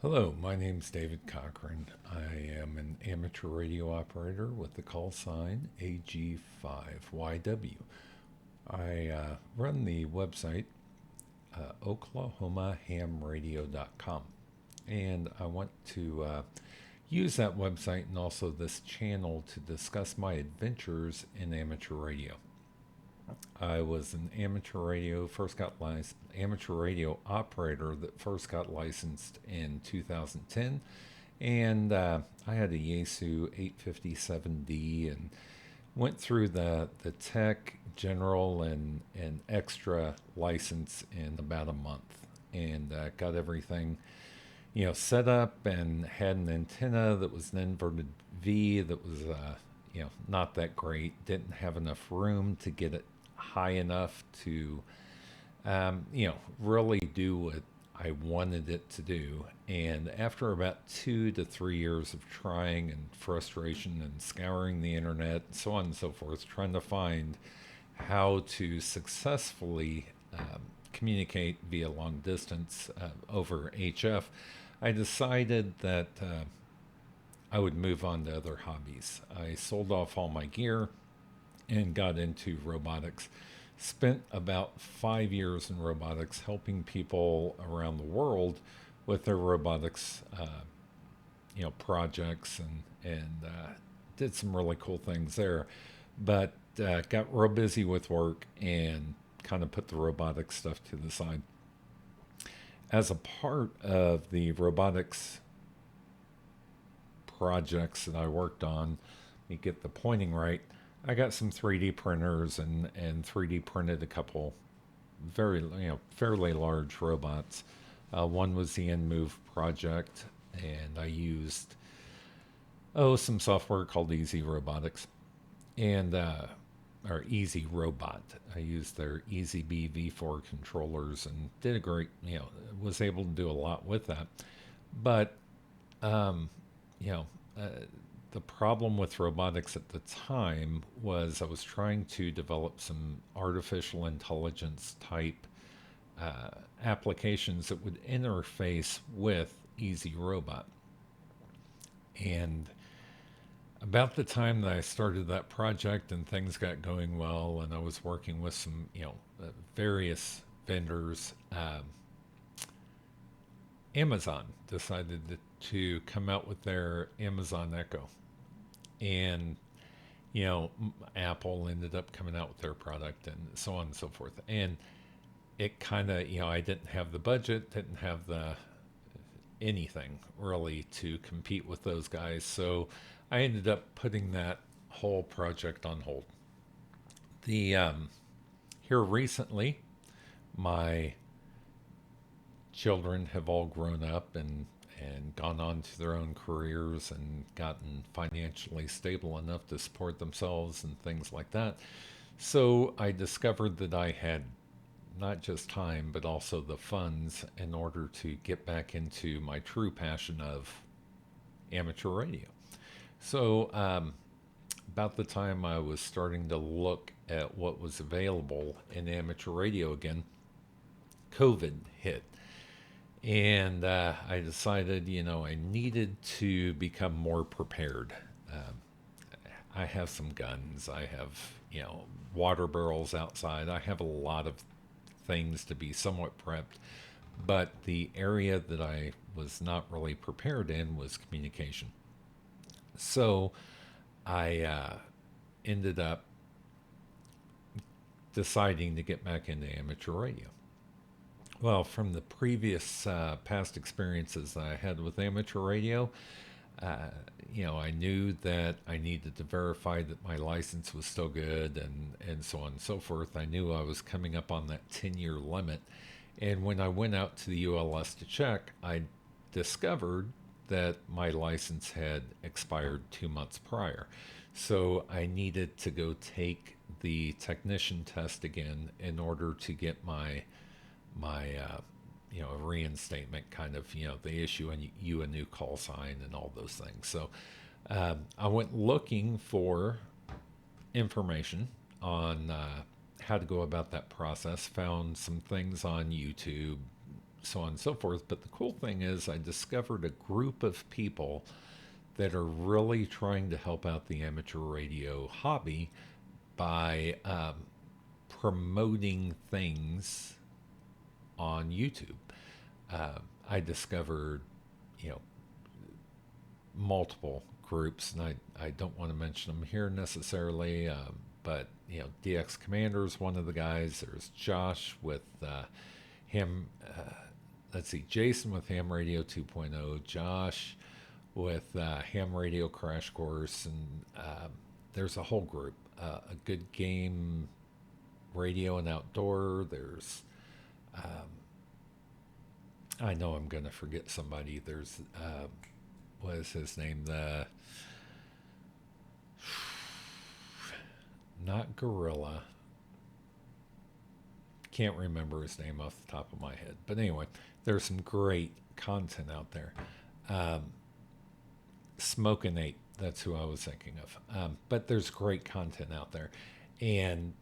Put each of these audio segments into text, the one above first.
Hello, my name's David Cochran. I am an amateur radio operator with the call sign AG5YW. I run the website oklahomahamradio.com, and I want to use that website and also this channel to discuss my adventures in amateur radio. I was an amateur radio operator that first got licensed in 2010, and I had a Yaesu 857D and went through the tech, general, and extra license in about a month, and got everything set up and had an antenna that was an inverted V that was not that great. Didn't have enough room to get it high enough to really do what I wanted it to do. And after about 2 to 3 years of trying and frustration and scouring the internet and so on and so forth, trying to find how to successfully communicate via long distance over HF, I decided that I would move on to other hobbies. I sold off all my gear and got into robotics. Spent about 5 years in robotics, helping people around the world with their robotics, projects, and did some really cool things there. But got real busy with work and kind of put the robotics stuff to the side. As a part of the robotics projects that I worked on, let me get the pointing right. I got some 3D printers and 3D printed a couple very fairly large robots. One was the nMove project, and I used some software called Easy Robotics and or Easy Robot. I used their EasyB V4 controllers and did a great was able to do a lot with that. But um, you know. The problem with robotics at the time was I was trying to develop some artificial intelligence type uh, applications that would interface with Easy Robot. And about the time that I started that project and things got going well, and I was working with some, various vendors, Amazon decided to come out with their Amazon Echo. And Apple ended up coming out with their product and so on and so forth. And it kind of, I didn't have the budget, didn't have the anything really to compete with those guys. So I ended up putting that whole project on hold. The Here recently, my children have all grown up and gone on to their own careers and gotten financially stable enough to support themselves and things like that. So I discovered that I had not just time, but also the funds in order to get back into my true passion of amateur radio. So, about the time I was starting to look at what was available in amateur radio again, COVID hit. And I decided, I needed to become more prepared. Um, I have some guns. I have, water barrels outside. I have a lot of things to be somewhat prepped. But the area that I was not really prepared in was communication. So I ended up deciding to get back into amateur radio. Well, from the previous past experiences that I had with amateur radio, uh, I knew that I needed to verify that my license was still good and so on and so forth. I knew I was coming up on that 10-year limit. And when I went out to the ULS to check, I discovered that my license had expired 2 months prior. So I needed to go take the technician test again in order to get my reinstatement kind of, they issue you a new call sign and all those things. So I went looking for information on how to go about that process, found some things on YouTube, so on and so forth. But the cool thing is, I discovered a group of people that are really trying to help out the amateur radio hobby by promoting things on YouTube. Uh, I discovered, you know, multiple groups, and I don't want to mention them here necessarily, but you know, DX Commander is one of the guys. There's Josh with him. Let's see, Jason with Ham Radio 2.0, Josh with Ham Radio Crash Course, and there's a whole group. A good game radio and outdoor. There's I know I'm going to forget somebody. There's what is his name? The not Gorilla. Can't remember his name off the top of my head. But anyway, there's some great content out there. Um, Smokin' Ape, that's who I was thinking of. But there's great content out there. And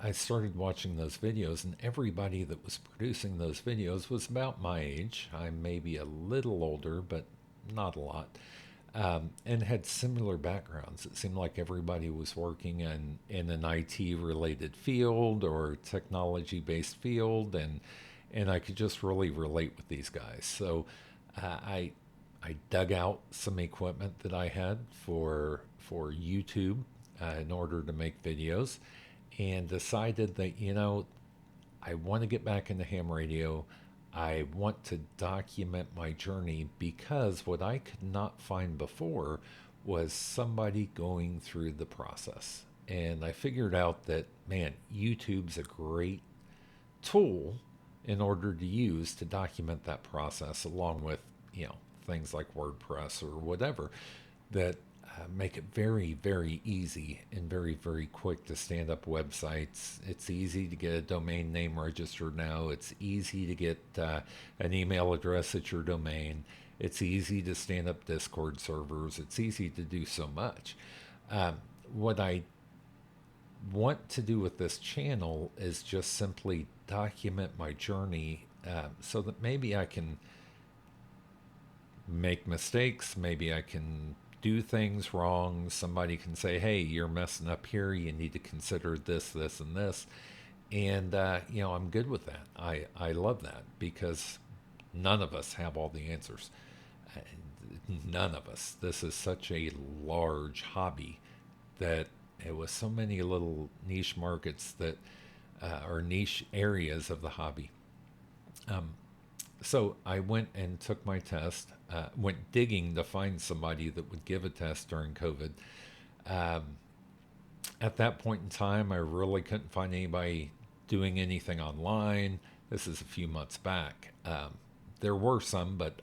I started watching those videos, and everybody that was producing those videos was about my age. I'm maybe a little older, but not a lot, and had similar backgrounds. It seemed like everybody was working in an IT related field or technology based field, and I could just really relate with these guys. So I dug out some equipment that I had for YouTube in order to make videos, and decided that, you know, I want to get back into ham radio. I want to document my journey, because what I could not find before was somebody going through the process. And I figured out that, man, YouTube's a great tool in order to use to document that process, along with, you know, things like WordPress or whatever that make it very, very easy and very, very quick to stand up websites. It's easy to get a domain name registered now. It's easy to get an email address at your domain. It's easy to stand up Discord servers. It's easy to do so much. What I want to do with this channel is just simply document my journey, so that maybe I can make mistakes. Maybe I can do things wrong. Somebody can say, hey, you're messing up here. You need to consider this, this, and this. And, you know, I'm good with that. I love that, because none of us have all the answers. Uh, None of us. This is such a large hobby that it was so many little niche markets that, or niche areas of the hobby. Um, so I went and took my test, went digging to find somebody that would give a test during COVID. Um, at that point in time, I really couldn't find anybody doing anything online. This is a few months back. There were some, but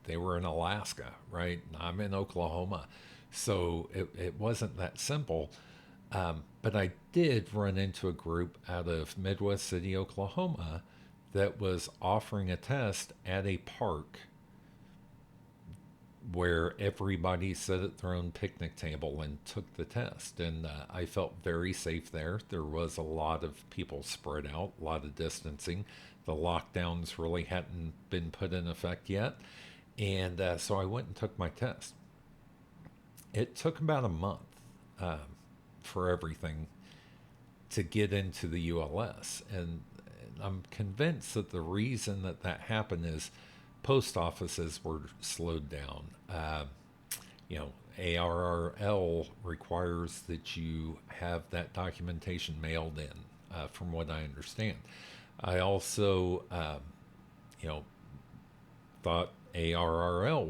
they were in Alaska, right? I'm in Oklahoma. So it wasn't that simple. But I did run into a group out of Midwest City, Oklahoma, that was offering a test at a park where everybody sat at their own picnic table and took the test. And I felt very safe there. There was a lot of people spread out, a lot of distancing. The lockdowns really hadn't been put in effect yet. And so I went and took my test. It took about a month um, for everything to get into the ULS. And I'm convinced that the reason that that happened is post offices were slowed down. You know, ARRL requires that you have that documentation mailed in, from what I understand. I also, you know, thought ARRL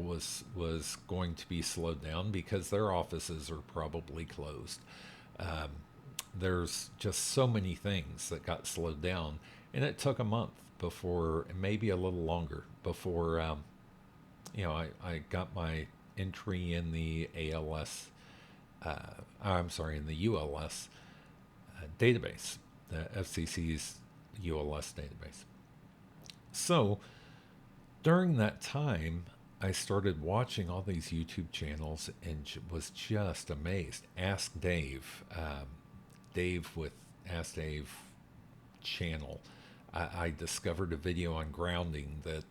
was going to be slowed down because their offices are probably closed. Um, there's just so many things that got slowed down, and it took a month before, maybe a little longer, before you know, I got my entry in the ALS. I'm sorry, in the ULS database, the FCC's ULS database. So during that time, I started watching all these YouTube channels and was just amazed. Ask Dave, Dave with Ask Dave channel. I discovered a video on grounding that,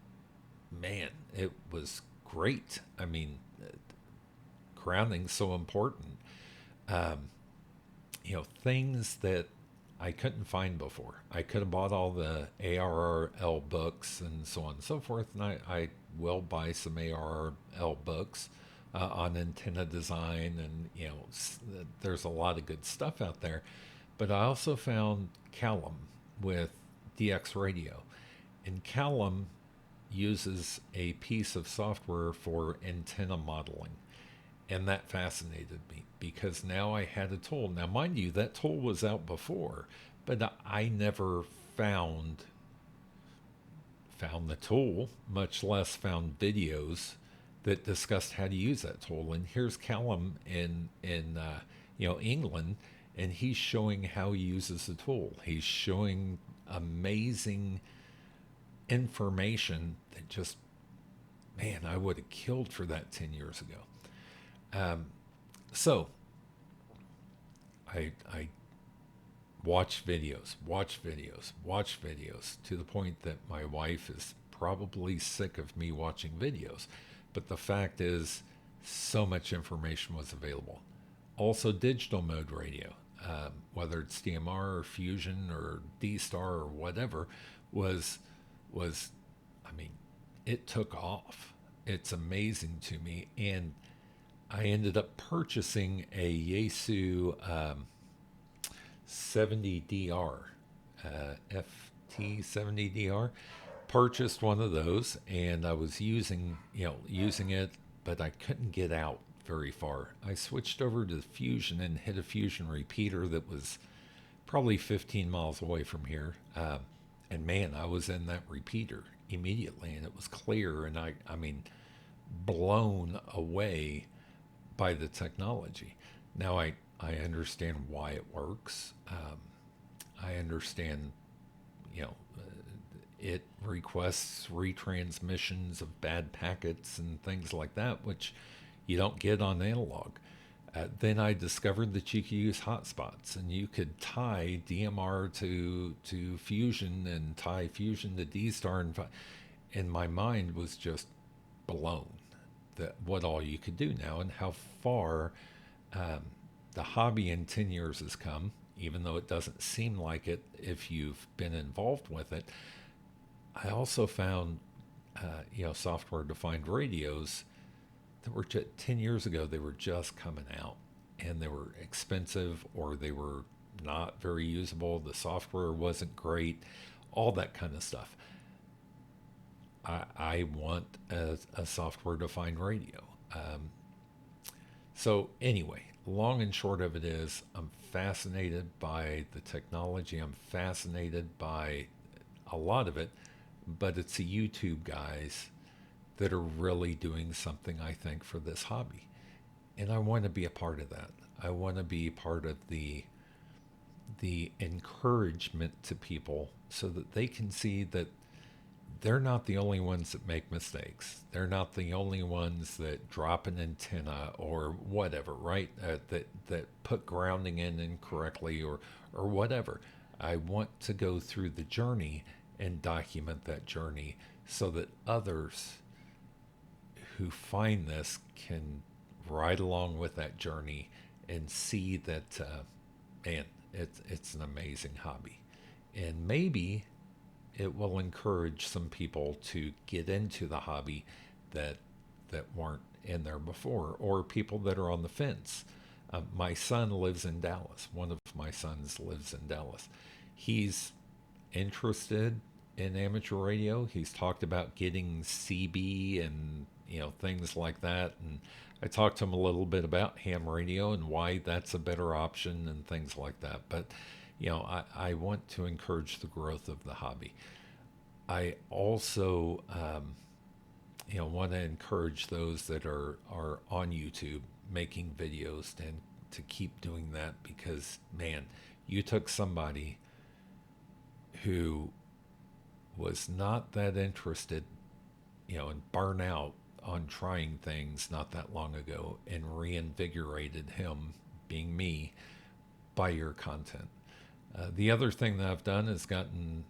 man, it was great. I mean, grounding's so important. Um, things that I couldn't find before. I could have bought all the ARRL books and so on and so forth, and I will buy some ARRL books on antenna design, and there's a lot of good stuff out there. But I also found Callum with DX Radio, and Callum uses a piece of software for antenna modeling. And that fascinated me because now I had a tool. Now, mind you, that tool was out before, but I never found the tool, much less found videos that discussed how to use that tool. And here's Callum in England, and he's showing how he uses the tool. He's showing amazing information that just, man, I would have killed for that 10 years ago. Um, so I watch videos to the point that my wife is probably sick of me watching videos. But the fact is, so much information was available. Also, digital mode radio, whether it's DMR or Fusion or D Star or whatever, was was I mean, it took off. It's amazing to me, and I ended up purchasing a Yaesu 70DR, FT70DR. Purchased one of those, and I was using it, but I couldn't get out very far. I switched over to Fusion and hit a Fusion repeater that was probably 15 miles away from here. And man, I was in that repeater immediately, and it was clear, and I mean, blown away by the technology. Now I understand why it works. I understand, you know, it requests retransmissions of bad packets and things like that, which you don't get on analog. Then I discovered that you could use hotspots, and you could tie DMR to Fusion and tie Fusion to D Star, and my mind was just blown that what all you could do now and how far um, the hobby in 10 years has come, even though it doesn't seem like it if you've been involved with it. I also found, software defined radios that were 10 years ago, they were just coming out, and they were expensive, or they were not very usable. The software wasn't great, all that kind of stuff. I want a software defined radio. So, anyway, long and short of it is, I'm fascinated by the technology, I'm fascinated by a lot of it, but it's the YouTube guys that are really doing something, I think, for this hobby. And I want to be a part of that. I want to be part of the encouragement to people so that they can see that they're not the only ones that make mistakes. They're not the only ones that drop an antenna or whatever, right? That put grounding in incorrectly or whatever. I want to go through the journey and document that journey so that others who find this can ride along with that journey and see that, man, it's an amazing hobby. And maybe it will encourage some people to get into the hobby that weren't in there before, or people that are on the fence. My son lives in Dallas. One of my sons lives in Dallas. He's interested in amateur radio. He's talked about getting CB and things like that. And I talked to him a little bit about ham radio and why that's a better option and things like that. But I want to encourage the growth of the hobby. I also want to encourage those that are on YouTube making videos and to keep doing that, because man, you took somebody who was not that interested, and burn out on trying things not that long ago, and reinvigorated him, being me, by your content. The other thing that I've done is gotten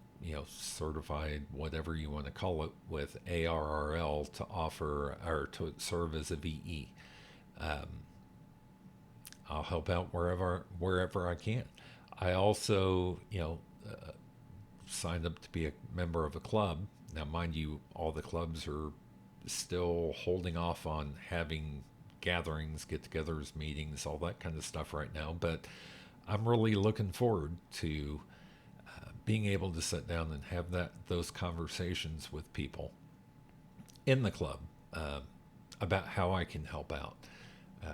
certified, whatever you want to call it, with ARRL to offer or to serve as a VE. Um, I'll help out wherever I can. I also, signed up to be a member of a club. Now, mind you, all the clubs are still holding off on having gatherings, get-togethers, meetings, all that kind of stuff right now. But I'm really looking forward to being able to sit down and have those conversations with people in the club uh, about how I can help out.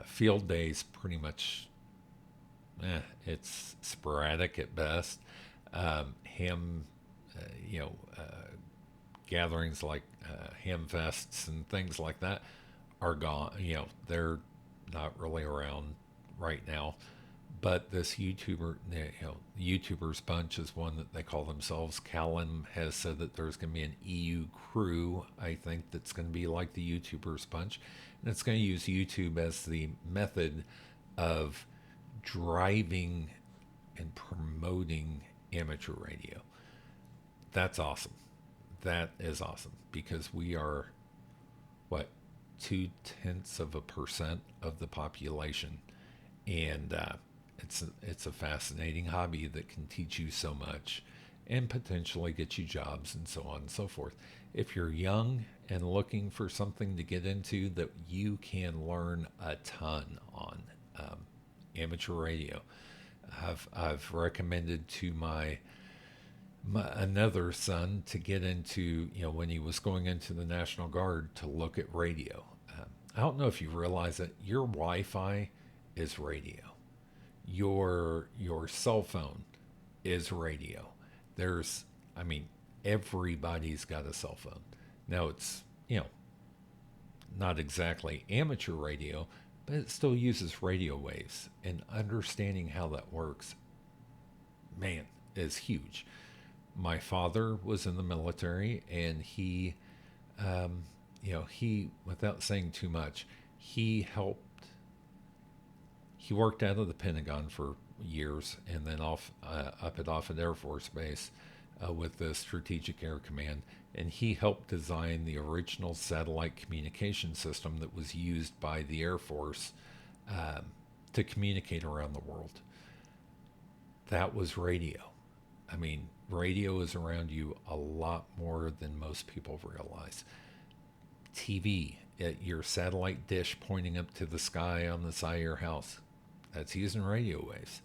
Field days, pretty much, it's sporadic at best. Ham, you know, gatherings like ham fests and things like that are gone. They're not really around right now. But this YouTubers bunch is one that they call themselves. Callum has said that there's going to be an EU crew, I think, that's going to be like the YouTubers bunch, and it's going to use YouTube as the method of driving and promoting amateur radio. That's awesome. That is awesome because we are what 0.2% of the population, and it's a fascinating hobby that can teach you so much and potentially get you jobs and so on and so forth. If you're young and looking for something to get into that you can learn a ton on, amateur radio, I've recommended to my another son to get into, when he was going into the National Guard, to look at radio. I don't know if you realize that your Wi-Fi is radio. Your cell phone is radio. There's, I mean, everybody's got a cell phone. Now it's, not exactly amateur radio, but it still uses radio waves. And understanding how that works, man, is huge. My father was in the military, and he, without saying too much, he worked out of the Pentagon for years, and then up at Offutt Air Force Base with the Strategic Air Command, and he helped design the original satellite communication system that was used by the Air Force um, to communicate around the world. That was radio. I mean, radio is around you a lot more than most people realize. TV, at your satellite dish pointing up to the sky on the side of your house, that's using radio waves.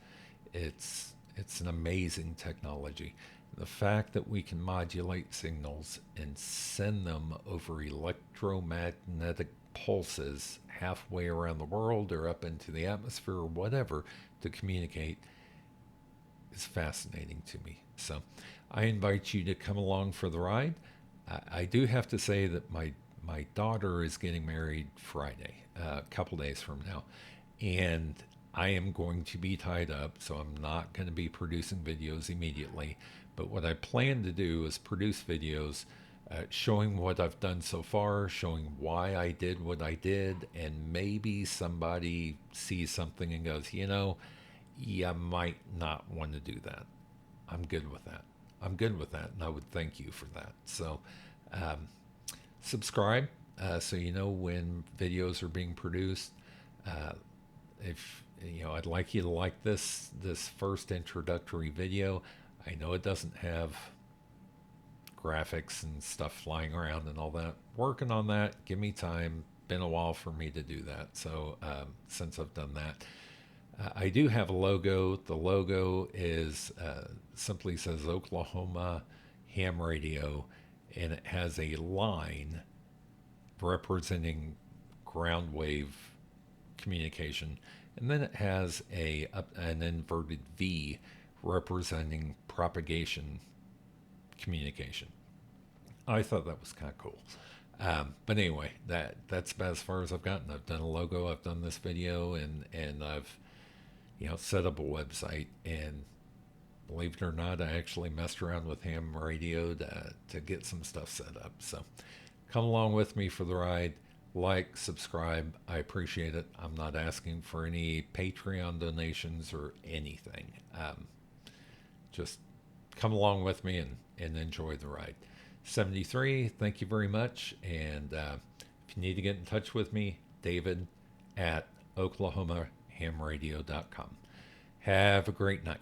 It's an amazing technology. The fact that we can modulate signals and send them over electromagnetic pulses halfway around the world or up into the atmosphere or whatever to communicate is fascinating to me. So I invite you to come along for the ride. I do have to say that my daughter is getting married Friday, a couple days from now, and I am going to be tied up, so I'm not going to be producing videos immediately. But what I plan to do is produce videos showing what I've done so far, showing why I did what I did, and maybe somebody sees something and goes, you might not want to do that. I'm good with that. I'm good with that, and I would thank you for that. So, um, subscribe so you know when videos are being produced. Uh, if I'd like you to like this first introductory video. I know it doesn't have graphics and stuff flying around and all that. Working on that. Give me time. Been a while for me to do that. So since I've done that. I do have a logo. The logo is simply says Oklahoma Ham Radio, and it has a line representing ground wave communication, and then it has an inverted V representing propagation communication. I thought that was kind of cool. But anyway, that's about as far as I've gotten. I've done a logo, I've done this video, and I've set up a website, and believe it or not, I actually messed around with ham radio to get some stuff set up. So come along with me for the ride. Like, subscribe. I appreciate it. I'm not asking for any Patreon donations or anything. Just come along with me and enjoy the ride. 73, thank you very much. And if you need to get in touch with me, David at oklahomahamradio.com. Have a great night.